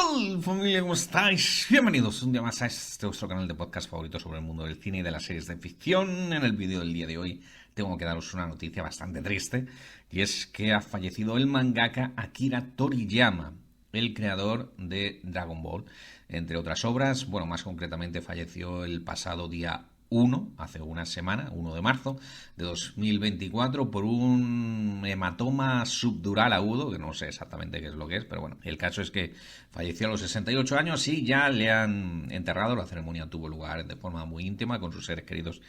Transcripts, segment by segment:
tal, familia? ¿Cómo estáis? Bienvenidos un día más a este vuestro canal de podcast favorito sobre el mundo del cine y de las series de ficción. En el vídeo del día de hoy tengo que daros una noticia bastante triste, y es que ha fallecido el mangaka Akira Toriyama, el creador de Dragon Ball, entre otras obras. Bueno, más concretamente falleció el pasado día 1, hace una semana, 1 de marzo de 2024, por un hematoma subdural agudo, que no sé exactamente qué es lo que es, pero bueno, el caso es que falleció a los 68 años y ya le han enterrado. La ceremonia tuvo lugar de forma muy íntima con sus seres queridos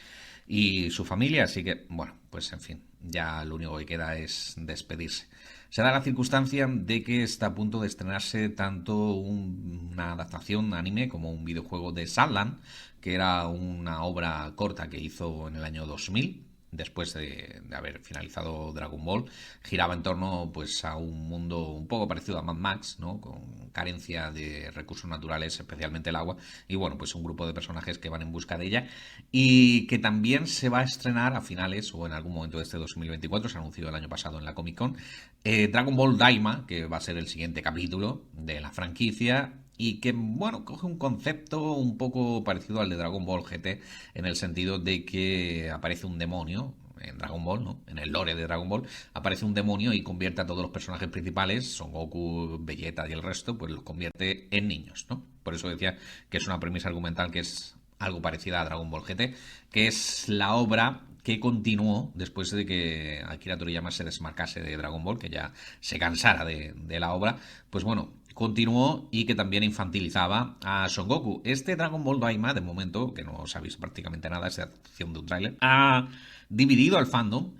y su familia, así que, bueno, pues en fin, ya lo único que queda es despedirse. Se da la circunstancia de que está a punto de estrenarse tanto una adaptación anime como un videojuego de Sunland, que era una obra corta que hizo en el año 2000, después de haber finalizado Dragon Ball. Giraba en torno pues a un mundo un poco parecido a Mad Max, ¿no? Con carencia de recursos naturales, especialmente el agua, y bueno, pues un grupo de personajes que van en busca de ella, y que también se va a estrenar a finales o en algún momento de este 2024, se anunció el año pasado en la Comic Con, Dragon Ball Daima, que va a ser el siguiente capítulo de la franquicia, y que, bueno, coge un concepto un poco parecido al de Dragon Ball GT, en el sentido de que aparece un demonio en Dragon Ball, ¿no? En el lore de Dragon Ball aparece un demonio y convierte a todos los personajes principales, Son Goku, Vegeta y el resto, pues los convierte en niños, ¿no? Por eso decía que es una premisa argumental que es algo parecida a Dragon Ball GT, que es la obra que continuó después de que Akira Toriyama se desmarcase de Dragon Ball, que ya se cansara de la obra. Pues bueno, continuó, y que también infantilizaba a Son Goku. Este Dragon Ball Daima, de momento, que no sabéis prácticamente nada, es adaptación de un tráiler, ha dividido al fandom.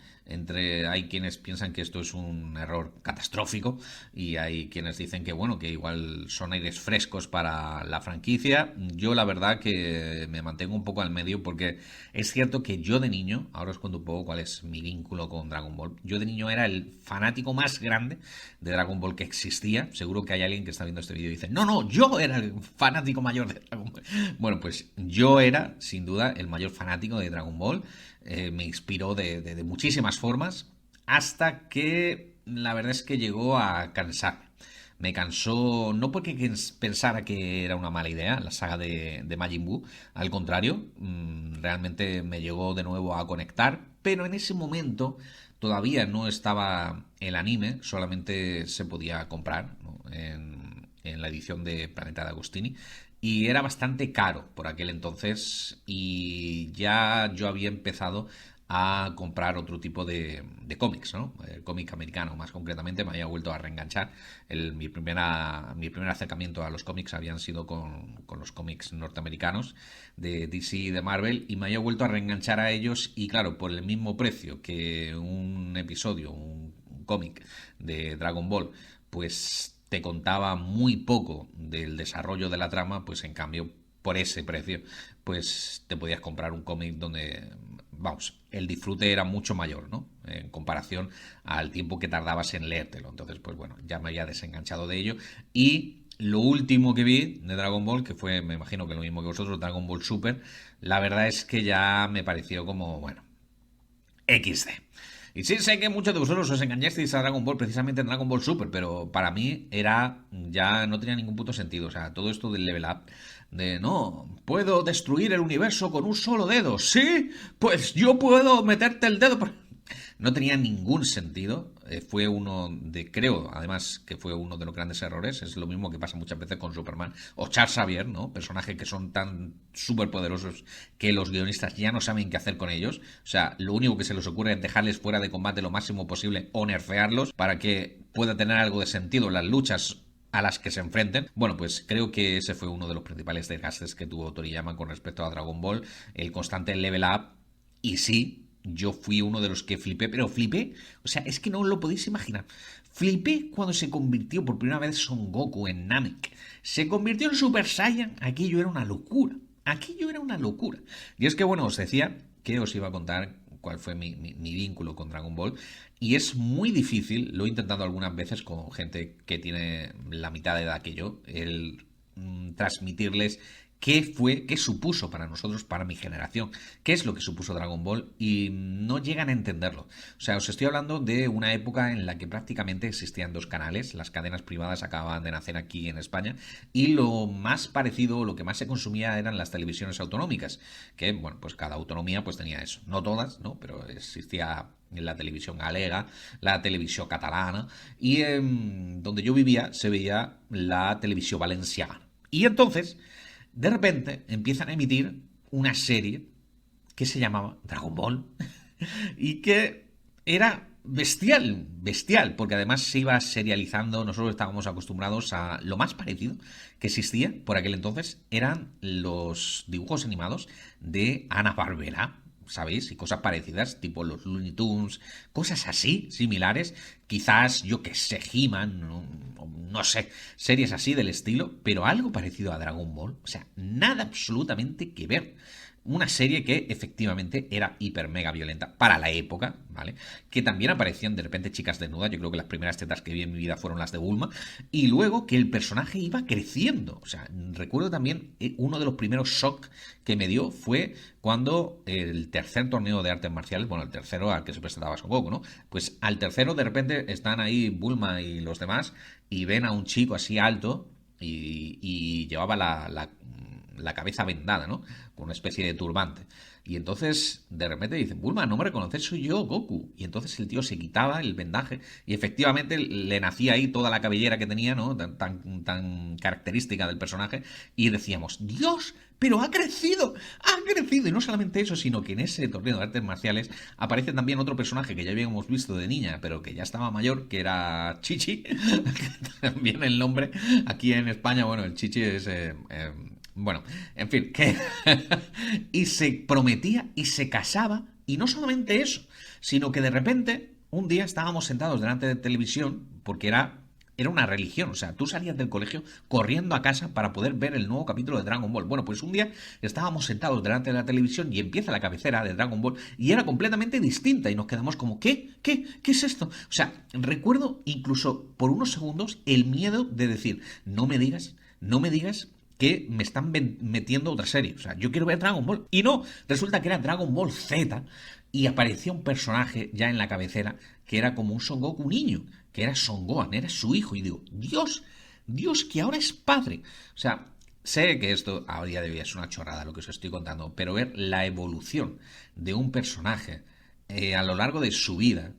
Hay quienes piensan que esto es un error catastrófico, y hay quienes dicen que, bueno, que igual son aires frescos para la franquicia. Yo la verdad que me mantengo un poco al medio, porque es cierto que yo de niño, ahora os cuento un poco cuál es mi vínculo con Dragon Ball, yo de niño era el fanático más grande de Dragon Ball que existía. Seguro que hay alguien que está viendo este vídeo y dice, no, yo era el fanático mayor de Dragon Ball. Bueno, pues yo era, sin duda, el mayor fanático de Dragon Ball. Me inspiró de muchísimas formas, hasta que la verdad es que llegó a cansar. Me cansó, no porque pensara que era una mala idea la saga de Majin Buu, al contrario, realmente me llegó de nuevo a conectar, pero en ese momento todavía no estaba el anime, solamente se podía comprar, ¿no? en la edición de Planeta de Agostini, y era bastante caro por aquel entonces, y ya yo había empezado a comprar otro tipo de cómics, ¿no? El cómic americano, más concretamente, me había vuelto a reenganchar. Mi primer acercamiento a los cómics habían sido con los cómics norteamericanos de DC y de Marvel, y me había vuelto a reenganchar a ellos, y claro, por el mismo precio que un episodio, un cómic de Dragon Ball, pues te contaba muy poco del desarrollo de la trama, pues en cambio, por ese precio, pues te podías comprar un cómic donde, vamos, el disfrute era mucho mayor, ¿no? En comparación al tiempo que tardabas en leértelo. Entonces, pues bueno, ya me había desenganchado de ello. Y lo último que vi de Dragon Ball, que fue, me imagino que lo mismo que vosotros, Dragon Ball Super, la verdad es que ya me pareció como, bueno, XD. Y sí sé que muchos de vosotros os engañasteis a Dragon Ball precisamente en Dragon Ball Super, pero para mí ya no tenía ningún puto sentido. O sea, todo esto del level up, de no, puedo destruir el universo con un solo dedo. ¿Sí? Pues yo puedo meterte el dedo por... No tenía ningún sentido. Fue uno de, creo, además, que fue uno de los grandes errores. Es lo mismo que pasa muchas veces con Superman o Charles Xavier, ¿no? Personajes que son tan súper poderosos que los guionistas ya no saben qué hacer con ellos. O sea, lo único que se les ocurre es dejarles fuera de combate lo máximo posible o nerfearlos para que pueda tener algo de sentido las luchas a las que se enfrenten. Bueno, pues creo que ese fue uno de los principales desgastes que tuvo Toriyama con respecto a Dragon Ball, el constante level up. Y sí, yo fui uno de los que flipé, pero flipé, o sea, es que no lo podéis imaginar. Flipé cuando se convirtió por primera vez Son Goku en Namek. Se convirtió en Super Saiyan. Aquello era una locura. Aquello era una locura. Y es que, bueno, os decía que os iba a contar cuál fue mi vínculo con Dragon Ball. Y es muy difícil, lo he intentado algunas veces con gente que tiene la mitad de edad que yo, el transmitirles qué supuso para nosotros, para mi generación, qué es lo que supuso Dragon Ball y no llegan a entenderlo. O sea, os estoy hablando de una época en la que prácticamente existían dos canales, las cadenas privadas acababan de nacer aquí en España y lo más parecido, lo que más se consumía eran las televisiones autonómicas, que bueno, pues cada autonomía pues tenía eso, no todas, ¿no? Pero existía la televisión galega, la televisión catalana y donde yo vivía se veía la televisión valenciana. Y entonces de repente empiezan a emitir una serie que se llamaba Dragon Ball y que era bestial, bestial, porque además se iba serializando, nosotros estábamos acostumbrados a lo más parecido que existía por aquel entonces, eran los dibujos animados de Hanna-Barbera, ¿sabéis? Y cosas parecidas, tipo los Looney Tunes, cosas así, similares, quizás, yo que sé, He-Man, no sé, series así del estilo, pero algo parecido a Dragon Ball, o sea, nada absolutamente que ver. Una serie que efectivamente era hiper mega violenta para la época, ¿vale? Que también aparecían de repente chicas desnudas. Yo creo que las primeras tetas que vi en mi vida fueron las de Bulma. Y luego que el personaje iba creciendo. O sea, recuerdo también uno de los primeros shock que me dio fue cuando el tercer torneo de artes marciales, bueno, el tercero al que se presentaba Son Goku, ¿no? Pues al tercero de repente están ahí Bulma y los demás y ven a un chico así alto y llevaba la cabeza vendada, ¿no? Con una especie de turbante. Y entonces, de repente dicen, Bulma, no me reconoces, soy yo, Goku. Y entonces el tío se quitaba el vendaje y efectivamente le nacía ahí toda la cabellera que tenía, ¿no? Tan característica del personaje. Y decíamos, Dios, pero ha crecido, ha crecido. Y no solamente eso, sino que en ese torneo de artes marciales aparece también otro personaje que ya habíamos visto de niña, pero que ya estaba mayor, que era Chichi. También el nombre. Aquí en España, bueno, el Chichi es... bueno, en fin, que y se prometía y se casaba, y no solamente eso, sino que de repente un día estábamos sentados delante de televisión, porque era una religión, o sea, tú salías del colegio corriendo a casa para poder ver el nuevo capítulo de Dragon Ball. Bueno, pues un día estábamos sentados delante de la televisión y empieza la cabecera de Dragon Ball y era completamente distinta y nos quedamos como, ¿Qué es esto? O sea, recuerdo incluso por unos segundos el miedo de decir, no me digas que me están metiendo otra serie. O sea, yo quiero ver Dragon Ball. Y no, resulta que era Dragon Ball Z y aparecía un personaje ya en la cabecera que era como un Son Goku niño, que era Son Gohan, era su hijo. Y digo, Dios, que ahora es padre. O sea, sé que esto a día de hoy es una chorrada lo que os estoy contando, pero ver la evolución de un personaje a lo largo de su vida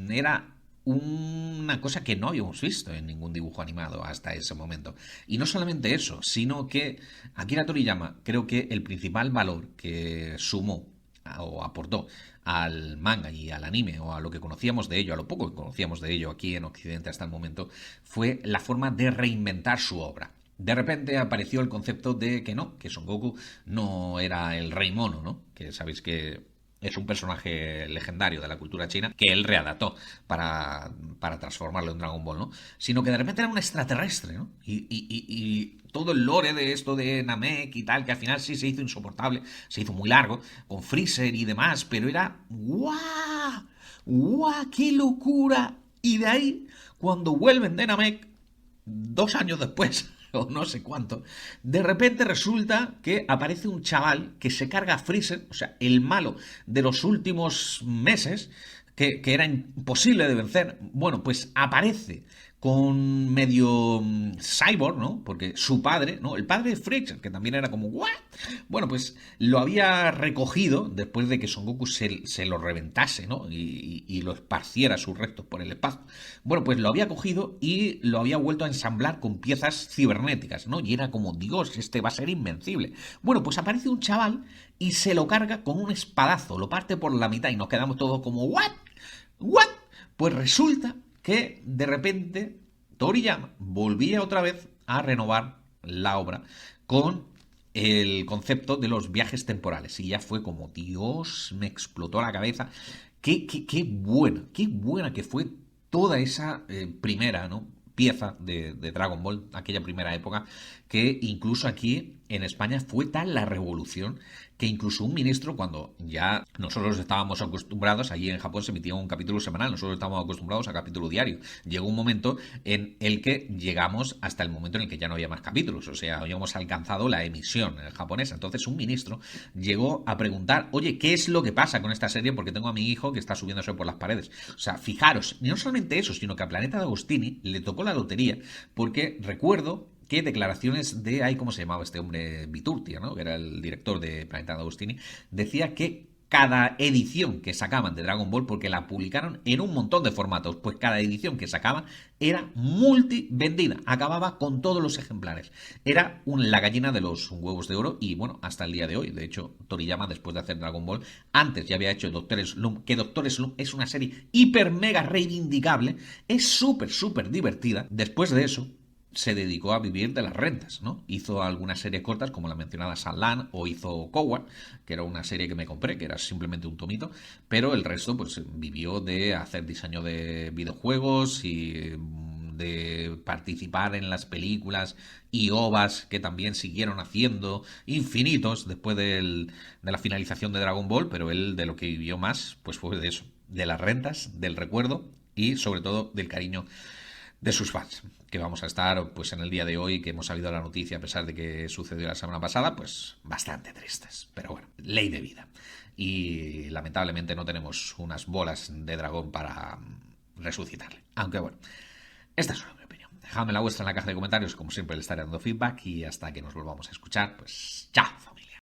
era una cosa que no habíamos visto en ningún dibujo animado hasta ese momento. Y no solamente eso, sino que Akira Toriyama, creo que el principal valor que sumó o aportó al manga y al anime, o a lo que conocíamos de ello, a lo poco que conocíamos de ello aquí en Occidente hasta el momento, fue la forma de reinventar su obra. De repente apareció el concepto de que no, que Son Goku no era el rey mono, ¿no? Que sabéis que es un personaje legendario de la cultura china que él readaptó para transformarlo en Dragon Ball, ¿no? Sino que de repente era un extraterrestre, ¿no? Y todo el lore de esto de Namek y tal, que al final sí se hizo insoportable, se hizo muy largo, con Freezer y demás, pero era ¡guau! ¡Guau! ¡Qué locura! Y de ahí, cuando vuelven de Namek, 2 años después, o no sé cuánto, de repente resulta que aparece un chaval que se carga a Freezer, o sea, el malo de los últimos meses, que era imposible de vencer. Bueno, pues aparece con medio cyborg, ¿no? Porque su padre, ¿no? El padre de Freezer, que también era como, ¿what? Bueno, pues lo había recogido después de que Son Goku se lo reventase, ¿no? Y lo esparciera sus restos por el espacio. Bueno, pues lo había cogido y lo había vuelto a ensamblar con piezas cibernéticas, ¿no? Y era como, Dios, este va a ser invencible. Bueno, pues aparece un chaval y se lo carga con un espadazo, lo parte por la mitad y nos quedamos todos como, ¿what? ¿What? Pues resulta que de repente Toriyama volvía otra vez a renovar la obra con el concepto de los viajes temporales. Y ya fue como, Dios, me explotó la cabeza. Qué buena que fue toda esa primera, ¿no? Pieza de Dragon Ball, aquella primera época, que incluso aquí en España fue tal la revolución que incluso un ministro, cuando ya nosotros estábamos acostumbrados, allí en Japón se emitía un capítulo semanal, nosotros estábamos acostumbrados a capítulo diario. Llegó un momento en el que llegamos hasta el momento en el que ya no había más capítulos, o sea, habíamos alcanzado la emisión japonesa. Entonces un ministro llegó a preguntar, oye, ¿qué es lo que pasa con esta serie? Porque tengo a mi hijo que está subiéndose por las paredes. O sea, fijaros, y no solamente eso, sino que a Planeta de Agostini le tocó la lotería, porque recuerdo que declaraciones de, ay, ¿cómo se llamaba este hombre? Viturtia, ¿no? Que era el director de Planeta de Agostini, decía que cada edición que sacaban de Dragon Ball, porque la publicaron en un montón de formatos, pues cada edición que sacaban era multivendida, acababa con todos los ejemplares. Era la gallina de los huevos de oro y bueno, hasta el día de hoy. De hecho, Toriyama, después de hacer Dragon Ball, antes ya había hecho Doctor Slump, que Doctor Slump es una serie hiper mega reivindicable, es súper, súper divertida. Después de eso, se dedicó a vivir de las rentas, ¿no? Hizo algunas series cortas, como la mencionada Sunland, o hizo Coward, que era una serie que me compré, que era simplemente un tomito, pero el resto, pues, vivió de hacer diseño de videojuegos y de participar en las películas y ovas que también siguieron haciendo, infinitos, después de la finalización de Dragon Ball, pero él de lo que vivió más, pues fue de eso, de las rentas, del recuerdo y sobre todo del cariño de sus fans, que vamos a estar pues en el día de hoy, que hemos sabido la noticia a pesar de que sucedió la semana pasada, pues bastante tristes, pero bueno, ley de vida. Y lamentablemente no tenemos unas bolas de dragón para resucitarle, aunque bueno, esta es solo mi opinión. Dejadme la vuestra en la caja de comentarios, como siempre le estaré dando feedback y hasta que nos volvamos a escuchar, pues chao familia.